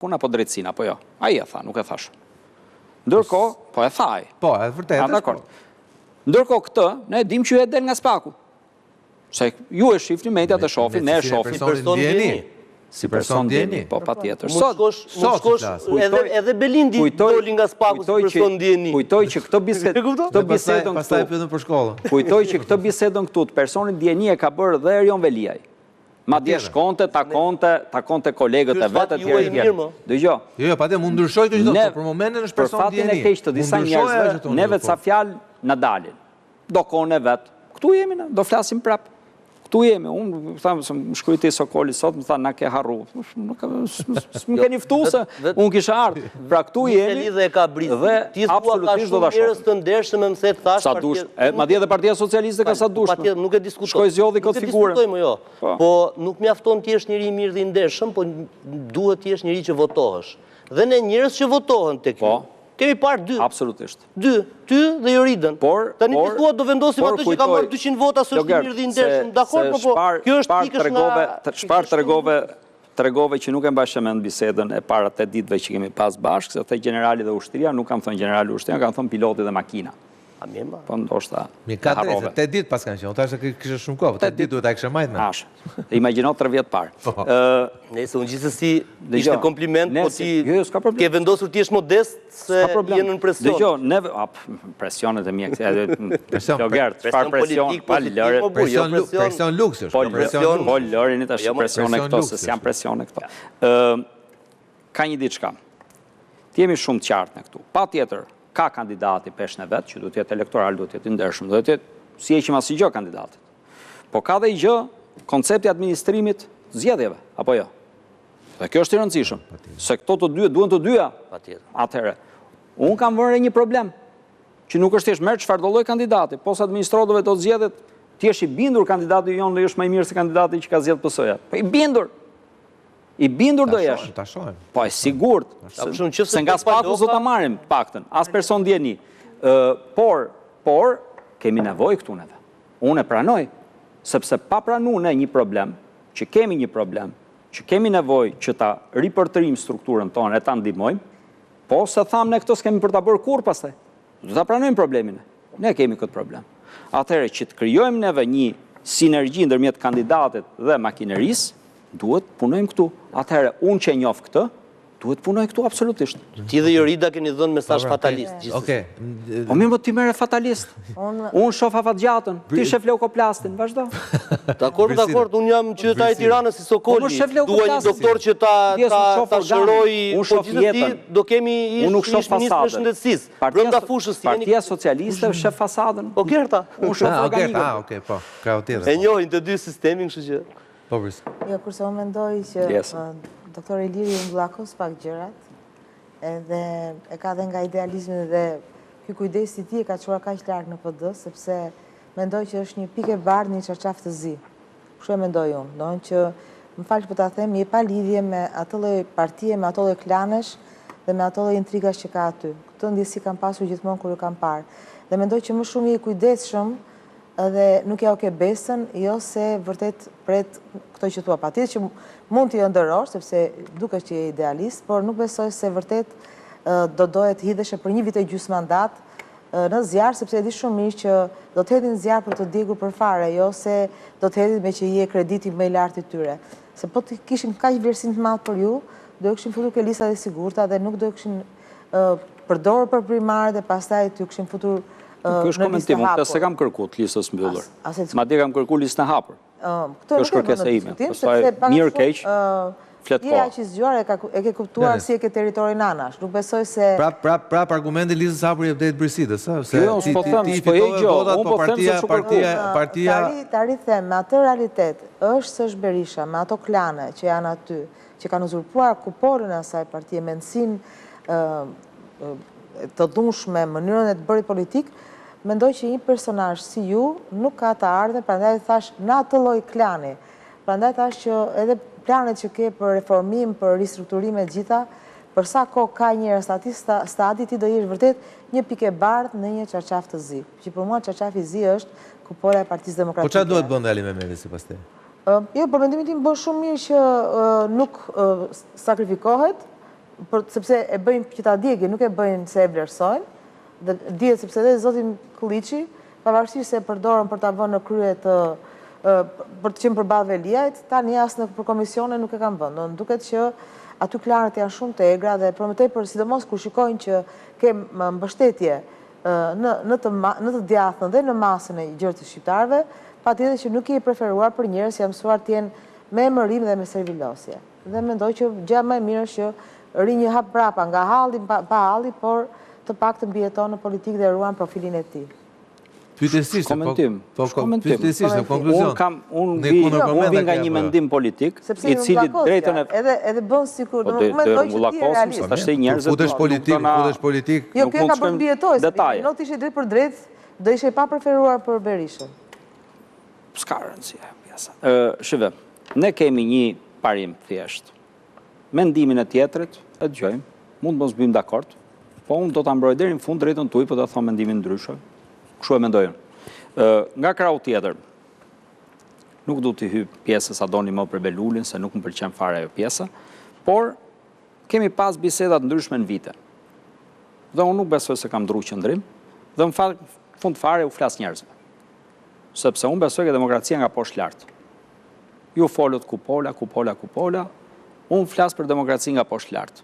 Kuna po drejtësina, po jo. Ai e tha, nuk e thash. Ndërkohë, po e thaj. Po, e vërtet. Ndërkohë këtë, ne dim që ju e del nga spaku. Se ju e shifni, mediat e shofin, ne e shofin. Si person ndjeni. Po, pa tjetër. Edhe Belindi doli nga spaku si person ndjeni. Kujtoj që këtë bisedën Pastaj pyetën për shkollën. Kujtoj që këtë bisedën këtu të personin ndjeni e ka bërë dhe Erion Veliaj. Ma dje shkonte, takonte kolegët e vetë të tjerë. Dëgjo. Jo, patjetër mund ndryshoj këtë çdo, por për momentin është person ndjeni. Për fatin e keq të disa njerëzve, neve ca fjalë na dalin. Do kohën e vet. Ktu jemi ne, do flasim prap. Ktu jemi. Unë tham se më shkruaj te Sokoli sot, më tha na ke harru. S'më keni ftuar se unë kisha ardhur. Pra ktu jemi. Lidhe e ka brit. Dhe absolutisht do ta shoh. Njerëz të ndershëm më thet thash sa dush. Madje edhe Partia Socialiste ka sa dush. Patjetër nuk e diskutoj. Shkoj zgjodhi këtë figurën. Diskutojmë jo. Po nuk mjafton ti jesh njëri i mirë dhe i ndershëm, po duhet ti jesh njëri që votohesh. Dhe ne njerëz që votohen tek ju. Kemi parë 2. Absolutisht. 2, ty dhe Joridën. Tani ti thua do vendosim atë që ka marrë 200 vota së është mirë dhe i ndershëm. Dakor, po kjo është pikësh nga çfarë tregove që nuk e mbash mend bisedën e para 8 ditëve që kemi pas bashkë, se the generali dhe ushtria, nuk kam thënë generali dhe ushtria, kam thënë piloti dhe makina. Po ndoshta. Mi ka 8 ditë pas kanë qenë. Thashë se kishte shumë kohë, 8 ditë duhet ta kishe marrë. Ash. Imagjino 3 vjet parë. Nëse unë gjithsesi ishte kompliment, po ti ke vendosur ti je modest se je në presion. Dëgjoj, ne presionet e mia Logert, çfarë presion? Presion luks është. Po lërini tash presione këto, se janë presione këto. Ka një diçka. Ti jemi shumë të qartë në këtu. Patjetër ka kandidati peshën e vetë, që duhet jetë elektoral, duhet jetë i ndershëm, duhet jetë si heqim asnjë gjë kandidatit. Po ka dhe i gjë koncepti administrimit zgjedhjeve, apo jo? Dhe kjo është i rëndësishëm, se këto të dy duhen të dyja. Atëherë, unë kam vënë një problem, që nuk është thjesht merr çfarë do lloj kandidati, po sa administratorëve të zgjedhjet, ti je i bindur kandidati jonë është më i mirë se kandidati që ka zgjedhur PS-ja. Po i bindur. I bindur do jesh. Po e sigurt. Se nga spaku do ta marrim paktën. As person ndjeni. Por kemi nevojë këtu neve. Unë e pranoj, sepse pa pranuar ne një problem, që kemi një problem, që kemi nevojë që ta ripërtërim strukturën tonë e ta ndihmojmë, po se thamë ne këto s'kemi për ta bërë kurrë pastaj. Do ta pranojmë problemin. Ne kemi këtë problem. Atëherë që të krijojmë neve një sinergji ndërmjet kandidatit dhe makinerisë, duhet punojmë këtu. Atëherë, unë që e njoh këtë, duhet punoj këtu absolutisht. Ti dhe Jorida keni dhënë mesazh fatalist. Okej. Po mirë, ti merre fatalist. Unë shoh afatgjatën, ti shef leukoplastin, vazhdo. Dakor, unë jam qytetari i Tiranës si Sokoli. Dua një doktor që ta shërojë, po gjithsesi do kemi ish ministër shëndetësisë. Brenda fushës jeni. Partia Socialiste shef fasadën. Po Gerta. Unë shoh organikun. Okej, po. Ka tjetër. E njohin të dy sistemin, kështu që. Po bris. Jo, kurse unë mendoj që doktor Iliri mbullakos pak gjërat, edhe e ka dhe nga idealizmi dhe ky kujdes i tij e ka çuar kaq larg në PD, sepse mendoj që është një pikë e bardhë, një çarçaf të zi. Kështu e mendoj unë, domthonjë që më fal që po ta them, je pa lidhje me atë lloj partie, me ato lloj klanesh dhe me ato lloj intrigash që ka aty. Këtë ndjesi kam pasur gjithmonë kur e kam parë. Dhe mendoj që më shumë je i kujdesshëm dhe nuk ja o ke besën, jo se vërtet pret këto që thua. Patjetër që mund t'i ndërosh, sepse duket që je idealist, por nuk besoj se vërtet do doje të hidheshe për 1 vit e gjysmë mandat në zjarr, sepse e di shumë mirë që do të hedhin zjarr për të djegur përfare, jo se do të hedhin me që je krediti më i lartë i tyre. Se po të kishin kaq vlerësim të madh për ju, do kishin futur ke listat e sigurta dhe nuk do kishin përdorur për primarë dhe pastaj t'ju kishin futur Kjo është komentim, unë se kam kërku të listës mbyllur. Madje kam kërku listën e hapur. Kjo është kërkesa ime. Pastaj mirë keq, flet kohë. Je që zgjuar e ke kuptuar si e ke territorin anash. Nuk besoj se Prap argumenti listës hapur jep drejt Brisidës, ëh, se ti fitove votat, po partia tani them, me atë realitet, është s'është Berisha, me ato klane që janë aty, që kanë uzurpuar kuponën e asaj partie, mendsinë të dhunshme, mënyrën e të bërit politik, mendoj që një personazh si ju nuk ka të ardhur, prandaj thash në atë lloj klani. Prandaj thash që edhe planet që ke për reformim, për ristrukturim e gjitha, për sa kohë ka njerëz aty stadi ti do jesh vërtet një pikë e bardhë në një çarçaf të zi. Që për mua çarçafi i zi është kupola e Partisë Demokratike. Po çfarë duhet bënte Ali Mehmeti sipas teje? Jo, për mendimin tim bën shumë mirë që nuk sakrifikohet, sepse e bëjnë që ta djegje, nuk e bëjnë se e vlerësojnë, dhe dihet sepse dhe zotin Kulliçi, pavarësisht se e përdorën për ta vënë në krye të për të qenë përballë Veliajt, tani as në për komisione nuk e kanë vënë. Duket që aty klarët janë shumë të egra dhe për më tepër sidomos kur shikojnë që ke mbështetje në të djathtën dhe në masën e gjerë të shqiptarëve, patjetër që nuk i preferuar për njerëz që janë mësuar të jenë me emërim dhe me servilosje. Dhe mendoj që gjë më e mirë është që ri një hap brapa nga halli pa halli, por të paktën mbijeton në politikë dhe ruan profilin e tij. Pyetësisht, pyetësisht në konkluzion. Unë vi nga një mendim politik, i cili drejtën e... Edhe bën sikur, do më mendoj që ti e realisht. Ashtë njerëzit... Futesh politik... Jo, kjo ka bën mbijetoj, nuk të ishe drejt për drejt, do ishe pa preferuar për Berishën. S'ka rëndësi, pjesa. Shive, ne kemi një parim thjesht. Mendimin e tjetrit, e dëgjojmë, mund mos bëjmë dakord, po unë do të mbroj deri në fund drejtën tuaj, po do të them mendimin ndryshe. Kështu e mendojnë. Nga krau tjetër, nuk du t'i hyp pjesës a doni më për Belulin, se nuk më pëlqen fare ajo pjesa, por kemi pas bisedat ndryshme në vite. Dhe unë nuk besoj se kam ndru qëndrim, dhe në fund fare u flas njerëzve. Sepse unë besoj që demokracia nga poshtë lartë. Ju folët kupola, unë flas për demokraci nga poshtë lartë.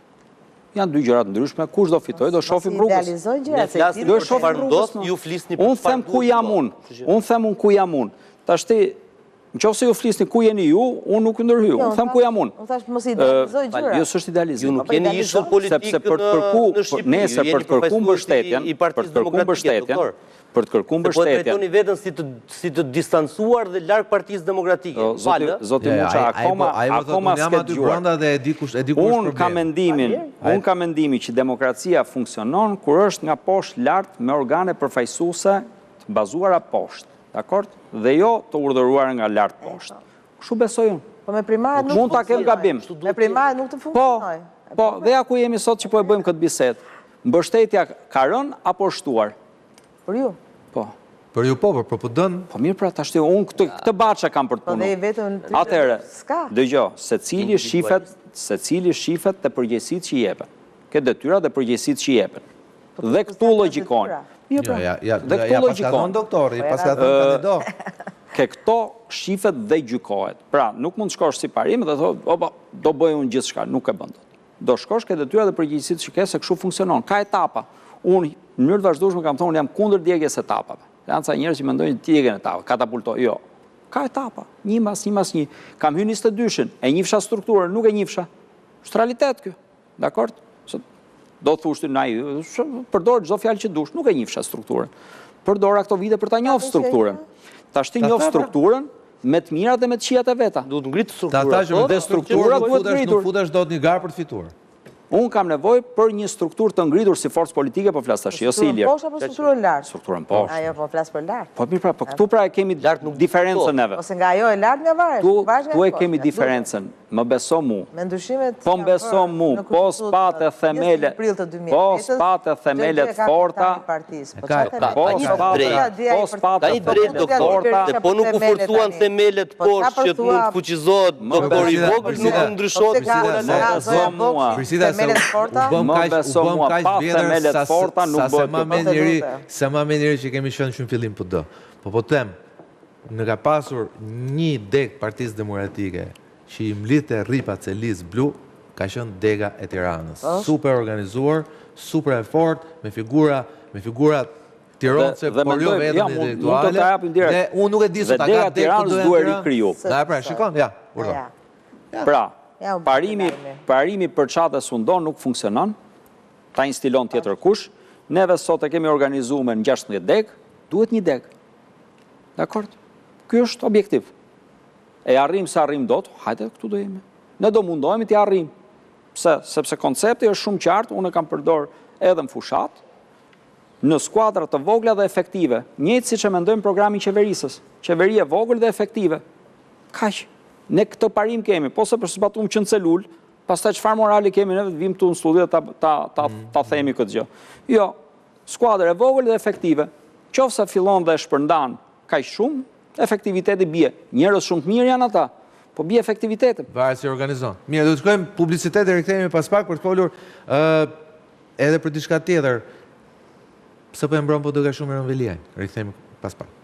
Janë dy gjërat ndryshme, kush do fitoj, do shohim rrugës. Do shohim rrugës, ju flisni për unë them ku jam unë, ku jam unë. Tashti, nëse ju flisni ku jeni ju, unë nuk ndërhyj, unë them ku jam unë. Unë thash mos idealizoj gjëra. Jo, s'është idealizim. Ju nuk jeni ishur politik nesër për të kërkuar mbështetjen, për të kërkuar mbështetjen. Po e trajtoni veten si të distancuar dhe larg Partisë Demokratike. Zoti Muça, akoma s'ke dëgjuar. Unë kam mendimin që demokracia funksionon kur është nga poshtë lart me organe përfaqësuese të bazuara poshtë, dakord? Dhe jo të urdhëruar nga lart poshtë. Kështu besoj unë. Po me primarët nuk mund ta kem gabim. Me primarët nuk të funksionoj. Po, dhe ja ku jemi sot që po e bëjmë këtë bisedë. Mbështetja ka rënë apo shtuar? Për ju? Po. Për ju po, për PD-n? Po mirë, pra tashti unë këtë baça kam për të punu. Po dhe i vetën atëherë, s'ka. Dëgjo, secili shifet të përgjegjësitë që i jepen. Ke detyra dhe përgjegjësitë që i jepen. Dhe këtu logjikojnë. Dhe këtu logjikojnë. Doktori, paska thënë kandidat. Ke këto shifet dhe gjykohet. Pra, nuk mund të shkosh si parim dhe thotë, do bëj unë gjithçka, nuk e bën dot. Do shkosh ke detyra dhe përgjegjësitë që ke se kështu funksionon. Ka etapa. Unë në mënyrë të vazhdueshme kam thonë jam kundër djegjes etapave. Janë ca njerëz që mendojnë djegjen etapave, katapultoj. Jo. Ka etapa, një mas një. Kam hyrë 22-shën, e njifsha strukturën, nuk e njifsha. Është realitet kjo. Dakord? Do thosh ti nai, përdor çdo fjalë që dush, nuk e njifsha strukturën. Përdora këto vite për ta njohur strukturën. Tash ti njoh strukturën me të mirat dhe me të këqijat e veta. Duhet ngrit strukturën. Dhe struktura duhet ngritur. Nuk futesh dot një garë për të fituar. Unë kam nevojë për një strukturë të ngritur si forcë politike, po flas tash, jo si Ilir. Strukturën poshtë apo strukturën lart? Strukturën poshtë. Ajo po flas për lart. Po mirë, po këtu pra e kemi diferencën neve. Ose nga ajo e lart nga varet. Tu e kemi diferencën. Më beso mu. Me ndryshimet. Po më beso mu, po s'patë themelet. Po s'patë themelet forta. Po s'patë forta. Dhe po nuk u forcuan themelet poshtë që të mund fuqizohet doktori Vogël, nuk ndryshohet si u bëm kaq vjetër sa më me njëri që kemi qenë shumë fillim PD. Po them, në ka pasur një deg Partisë Demokratike që i mblidhte rripat se Liz Blu, ka qenë dega e Tiranës. Super organizuar, super e fortë, me figura tironse, por jo vetëm intelektuale. Dhe unë nuk e di se ta ka dega Tiranës duhet rikriju. Pra, shikon, ja, urdhër. Pra, parimi për qatë e sundon nuk funksionon, ta instilon tjetër kush, neve sot e kemi organizuar në 16 deg, duhet një deg. Dakord? Ky është objektiv. E arrim se arrim dot, hajde këtu do jemi. Ne do mundohemi t'i arrim. Sepse koncepti është shumë qartë, unë e kam përdor edhe në fushat, në skuadra të vogla dhe efektive, njëjtë siç e mendojmë programin qeverisës. Qeveri e vogël dhe efektive. Kaq. Ne këtë parim kemi, po se për zbatuar qenë celul, pastaj çfarë morali kemi ne vim këtu në studio ta themi këtë gjë. Jo, skuadër e vogël dhe efektive. Qofse fillon dhe shpërndan kaq shumë, efektiviteti bie. Njerëz shumë të mirë janë ata, Po bie efektivitetin. Varet si organizon. Mirë, do të shkojmë publicitet dhe rikthehemi pas pak për të folur edhe për diçka tjetër. Pse po e mbron po duke shumë Rënveliaj. Rikthehemi pas pak.